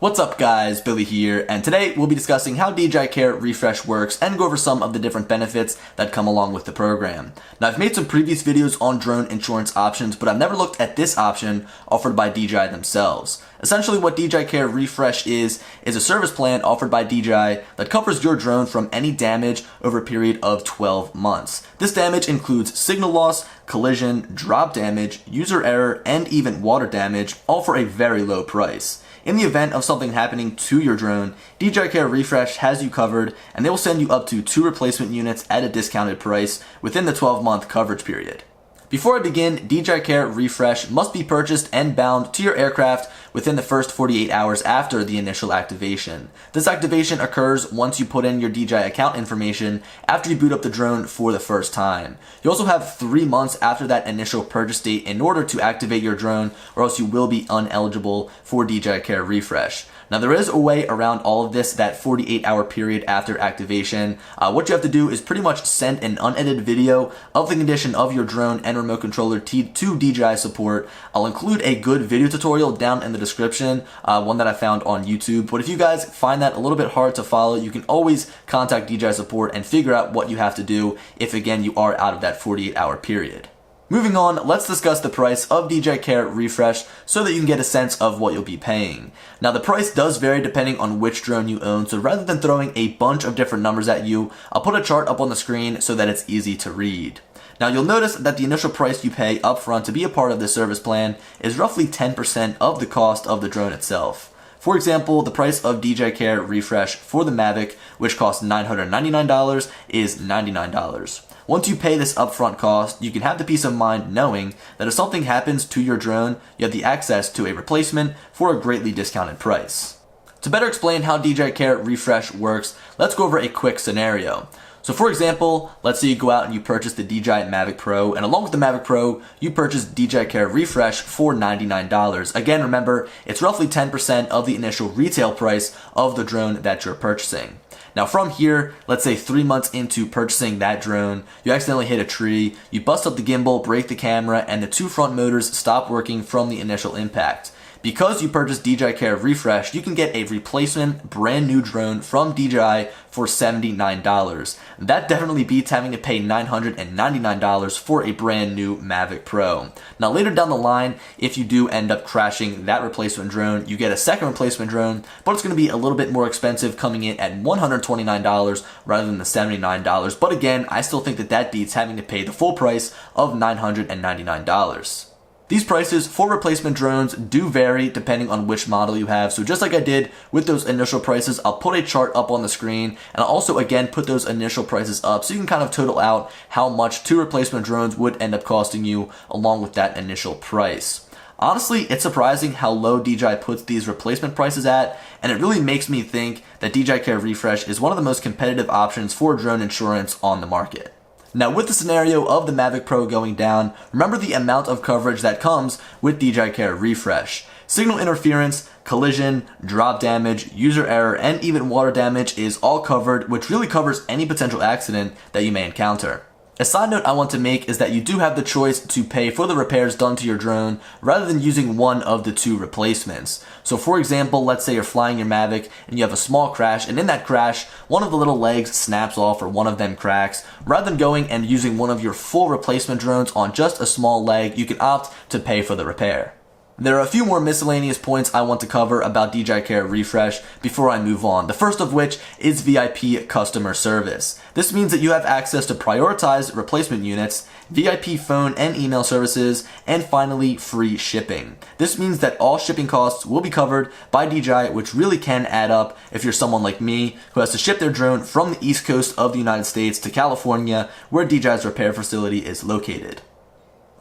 What's up guys, Billy here, and today we'll be discussing how DJI Care Refresh works and go over some of the different benefits that come along with the program. Now I've made some previous videos on drone insurance options, but I've never looked at this option offered by DJI themselves. Essentially what DJI Care Refresh is a service plan offered by DJI that covers your drone from any damage over a period of 12 months. This damage includes signal loss, collision, drop damage, user error, and even water damage, all for a very low price. In the event of something happening to your drone, DJI Care Refresh has you covered, and they will send you up to 2 replacement units at a discounted price within the 12-month coverage period. Before I begin, DJI Care Refresh must be purchased and bound to your aircraft within the first 48 hours after the initial activation. This activation occurs once you put in your DJI account information after you boot up the drone for the first time. You also have 3 months after that initial purchase date in order to activate your drone, or else you will be ineligible for DJI Care Refresh. Now there is a way around all of this, that 48-hour period after activation. What you have to do is pretty much send an unedited video of the condition of your drone and remote controller to DJI support. I'll include a good video tutorial down in the description, one that I found on YouTube. But if you guys find that a little bit hard to follow, you can always contact DJI support and figure out what you have to do if, again, you are out of that 48-hour period. Moving on, let's discuss the price of DJI Care Refresh so that you can get a sense of what you'll be paying. Now the price does vary depending on which drone you own, so rather than throwing a bunch of different numbers at you, I'll put a chart up on the screen so that it's easy to read. Now you'll notice that the initial price you pay upfront to be a part of this service plan is roughly 10% of the cost of the drone itself. For example, the price of DJI Care Refresh for the Mavic, which costs $999, is $99. Once you pay this upfront cost, you can have the peace of mind knowing that if something happens to your drone, you have the access to a replacement for a greatly discounted price. To better explain how DJI Care Refresh works, let's go over a quick scenario. So for example, let's say you go out and you purchase the DJI Mavic Pro, and along with the Mavic Pro, you purchase DJI Care Refresh for $99. Again, remember, it's roughly 10% of the initial retail price of the drone that you're purchasing. Now from here, let's say 3 months into purchasing that drone, you accidentally hit a tree, you bust up the gimbal, break the camera, and the 2 front motors stop working from the initial impact. Because you purchased DJI Care Refresh, you can get a replacement brand new drone from DJI for $79. That definitely beats having to pay $999 for a brand new Mavic Pro. Now later down the line, if you do end up crashing that replacement drone, you get a second replacement drone, but it's going to be a little bit more expensive, coming in at $129 rather than the $79. But again, I still think that beats having to pay the full price of $999. These prices for replacement drones do vary depending on which model you have, so just like I did with those initial prices, I'll put a chart up on the screen, and I'll also again put those initial prices up so you can kind of total out how much 2 replacement drones would end up costing you along with that initial price. Honestly, it's surprising how low DJI puts these replacement prices at, and it really makes me think that DJI Care Refresh is one of the most competitive options for drone insurance on the market. Now with the scenario of the Mavic Pro going down, remember the amount of coverage that comes with DJI Care Refresh. Signal interference, collision, drop damage, user error, and even water damage is all covered, which really covers any potential accident that you may encounter. A side note I want to make is that you do have the choice to pay for the repairs done to your drone rather than using one of the 2 replacements. So for example, let's say you're flying your Mavic and you have a small crash, and in that crash, one of the little legs snaps off or one of them cracks. Rather than going and using one of your full replacement drones on just a small leg, you can opt to pay for the repair. There are a few more miscellaneous points I want to cover about DJI Care Refresh before I move on. The first of which is VIP customer service. This means that you have access to prioritized replacement units, VIP phone and email services, and finally free shipping. This means that all shipping costs will be covered by DJI, which really can add up if you're someone like me who has to ship their drone from the East Coast of the United States to California, where DJI's repair facility is located.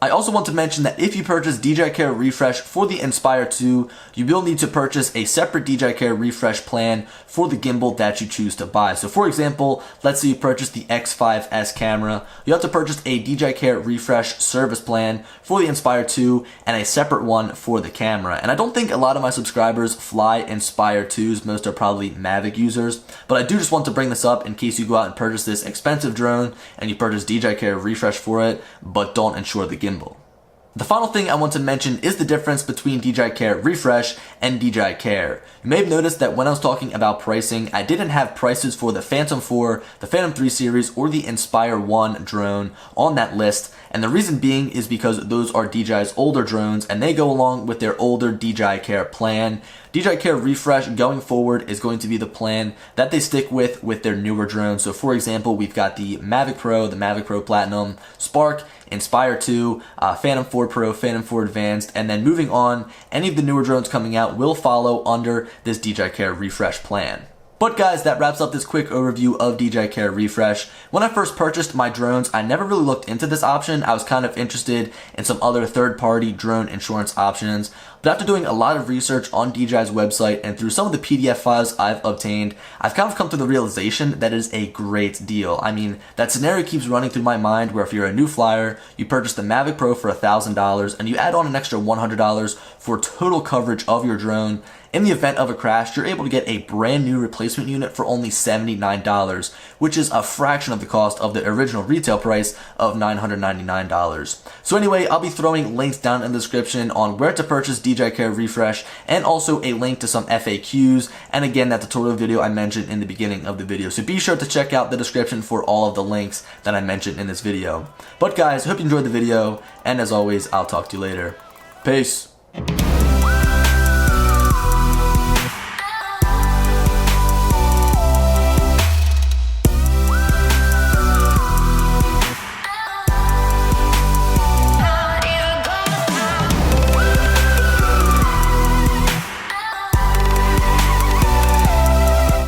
I also want to mention that if you purchase DJI Care Refresh for the Inspire 2, you will need to purchase a separate DJI Care Refresh plan for the gimbal that you choose to buy. So for example, let's say you purchase the X5S camera, you have to purchase a DJI Care Refresh service plan for the Inspire 2 and a separate one for the camera. And I don't think a lot of my subscribers fly Inspire 2s, most are probably Mavic users, but I do just want to bring this up in case you go out and purchase this expensive drone and you purchase DJI Care Refresh for it, but don't insure the gimbal. The final thing I want to mention is the difference between DJI Care Refresh and DJI Care. You may have noticed that when I was talking about pricing, I didn't have prices for the Phantom 4, the Phantom 3 series, or the Inspire 1 drone on that list. And the reason being is because those are DJI's older drones and they go along with their older DJI Care plan. DJI Care Refresh going forward is going to be the plan that they stick with their newer drones. So for example, we've got the Mavic Pro, the Mavic Pro Platinum, Spark, Inspire 2, Phantom 4 Pro, Phantom 4 Advanced, and then moving on, any of the newer drones coming out will follow under this DJI Care Refresh plan. But guys, that wraps up this quick overview of DJI Care Refresh. When I first purchased my drones, I never really looked into this option. I was kind of interested in some other third-party drone insurance options. But after doing a lot of research on DJI's website and through some of the PDF files I've obtained, I've kind of come to the realization that it is a great deal. I mean, that scenario keeps running through my mind where if you're a new flyer, you purchase the Mavic Pro for $1,000 and you add on an extra $100 for total coverage of your drone. In the event of a crash, you're able to get a brand new replacement unit for only $79, which is a fraction of the cost of the original retail price of $999. So anyway, I'll be throwing links down in the description on where to purchase DJI Care Refresh and also a link to some FAQs, and again, that tutorial video I mentioned in the beginning of the video. So be sure to check out the description for all of the links that I mentioned in this video. But guys, I hope you enjoyed the video, and as always, I'll talk to you later. Peace.